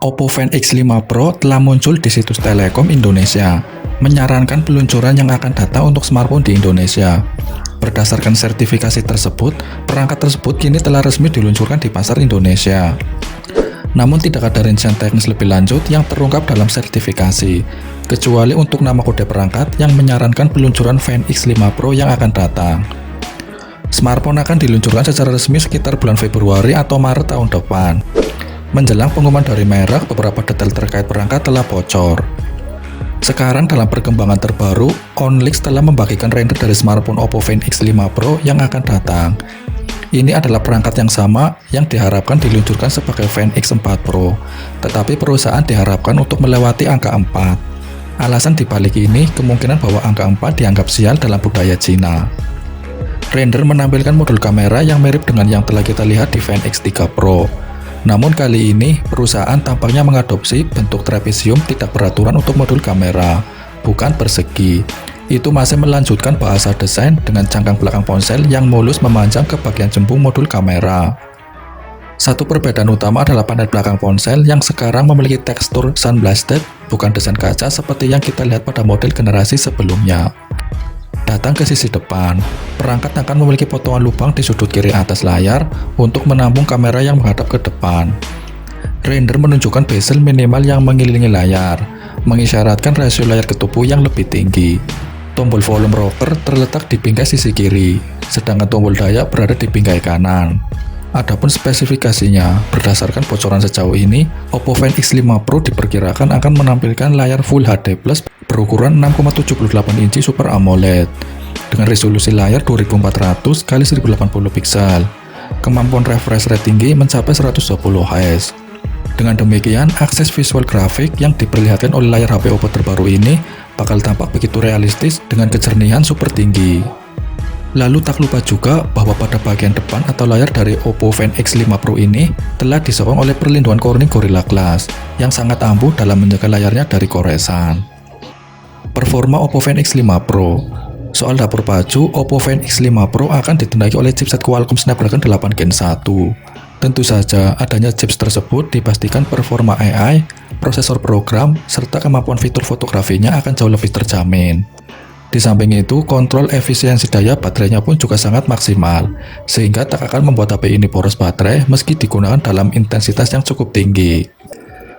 Oppo Find X5 Pro telah muncul di situs Telekom Indonesia, menyarankan peluncuran yang akan datang untuk smartphone di Indonesia. Berdasarkan sertifikasi tersebut, perangkat tersebut kini telah resmi diluncurkan di pasar Indonesia. Namun tidak ada rincian teknis lebih lanjut yang terungkap dalam sertifikasi, kecuali untuk nama kode perangkat yang menyarankan peluncuran Find X5 Pro yang akan datang. Smartphone akan diluncurkan secara resmi sekitar bulan Februari atau Maret tahun depan. Menjelang pengumuman dari merek, beberapa detail terkait perangkat telah bocor. Sekarang dalam perkembangan terbaru, OnLeaks telah membagikan render dari smartphone Oppo Find X5 Pro yang akan datang. Ini adalah perangkat yang sama yang diharapkan diluncurkan sebagai Find X4 Pro, tetapi perusahaan diharapkan untuk melewati angka 4. Alasan dibalik ini kemungkinan bahwa angka 4 dianggap sial dalam budaya Cina. Render menampilkan modul kamera yang mirip dengan yang telah kita lihat di Find X3 Pro. Namun kali ini, perusahaan tampaknya mengadopsi bentuk trapesium tidak beraturan untuk modul kamera, bukan persegi. Itu masih melanjutkan bahasa desain dengan cangkang belakang ponsel yang mulus memanjang ke bagian jembung modul kamera. Satu perbedaan utama adalah panel belakang ponsel yang sekarang memiliki tekstur sun-blasted, bukan desain kaca seperti yang kita lihat pada model generasi sebelumnya. Datang ke sisi depan, perangkat akan memiliki potongan lubang di sudut kiri atas layar untuk menampung kamera yang menghadap ke depan. Render menunjukkan bezel minimal yang mengelilingi layar, mengisyaratkan rasio layar ke tubuh yang lebih tinggi. Tombol volume rocker terletak di bingkai sisi kiri, sedangkan tombol daya berada di bingkai kanan. Adapun spesifikasinya, berdasarkan bocoran sejauh ini, Oppo Find X5 Pro diperkirakan akan menampilkan layar Full HD+ berukuran 6,78 inci Super AMOLED dengan resolusi layar 2400 x 1080 pixel. Kemampuan refresh rate tinggi mencapai 120 Hz. Dengan demikian, akses visual grafik yang diperlihatkan oleh layar HP Oppo terbaru ini bakal tampak begitu realistis dengan kejernihan super tinggi. Lalu tak lupa juga bahwa pada bagian depan atau layar dari Oppo Find X5 Pro ini telah disokong oleh perlindungan Corning Gorilla Glass yang sangat ampuh dalam menjaga layarnya dari koresan. Performa Oppo Find X5 Pro. Soal dapur pacu, Oppo Find X5 Pro akan ditenagai oleh chipset Qualcomm Snapdragon 8 Gen 1. Tentu saja adanya chips tersebut dipastikan performa AI, prosesor program, serta kemampuan fitur fotografinya akan jauh lebih terjamin. Di samping itu, kontrol efisiensi daya baterainya pun juga sangat maksimal, sehingga tak akan membuat HP ini boros baterai meski digunakan dalam intensitas yang cukup tinggi.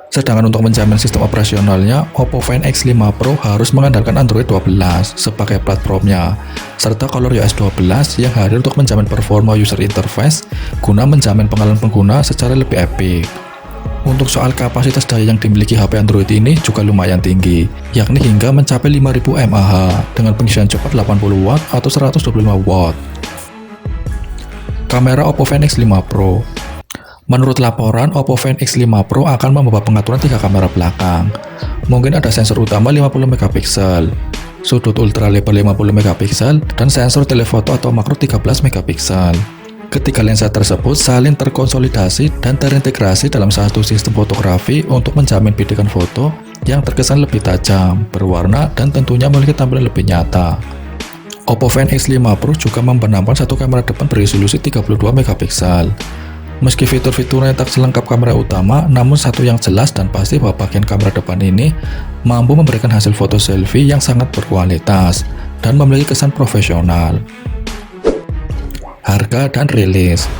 Sedangkan untuk menjamin sistem operasionalnya, Oppo Find X5 Pro harus mengandalkan Android 12 sebagai platformnya, serta ColorOS 12 yang hadir untuk menjamin performa user interface guna menjamin pengalaman pengguna secara lebih epic. Untuk soal kapasitas daya yang dimiliki HP Android ini juga lumayan tinggi, yakni hingga mencapai 5000 mAh dengan pengisian cepat 80 Watt atau 125 Watt. Kamera Oppo Find X5 Pro. Menurut laporan, Oppo Find X5 Pro akan membawa pengaturan 3 kamera belakang. Mungkin ada sensor utama 50 megapiksel, sudut ultra lebar 50 megapiksel, dan sensor telefoto atau makro 13 megapiksel. Ketiga lensa tersebut saling terkonsolidasi dan terintegrasi dalam satu sistem fotografi untuk menjamin bidikan foto yang terkesan lebih tajam, berwarna, dan tentunya memiliki tampilan lebih nyata. Oppo Find X5 Pro juga membenamkan satu kamera depan beresolusi 32 megapiksel. Meski fitur-fiturnya tak selengkap kamera utama, namun satu yang jelas dan pasti bahwa bagian kamera depan ini mampu memberikan hasil foto selfie yang sangat berkualitas dan memiliki kesan profesional. Harga dan rilis.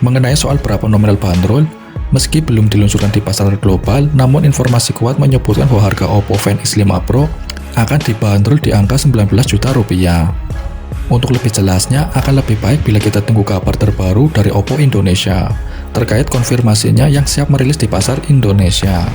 Mengenai soal berapa nominal bandrol, meski belum diluncurkan di pasar global, namun informasi kuat menyebutkan bahwa harga Oppo Find X5 Pro akan dibanderol di angka 19 juta rupiah. Untuk lebih jelasnya, akan lebih baik bila kita tunggu kabar terbaru dari Oppo Indonesia terkait konfirmasinya yang siap merilis di pasar Indonesia.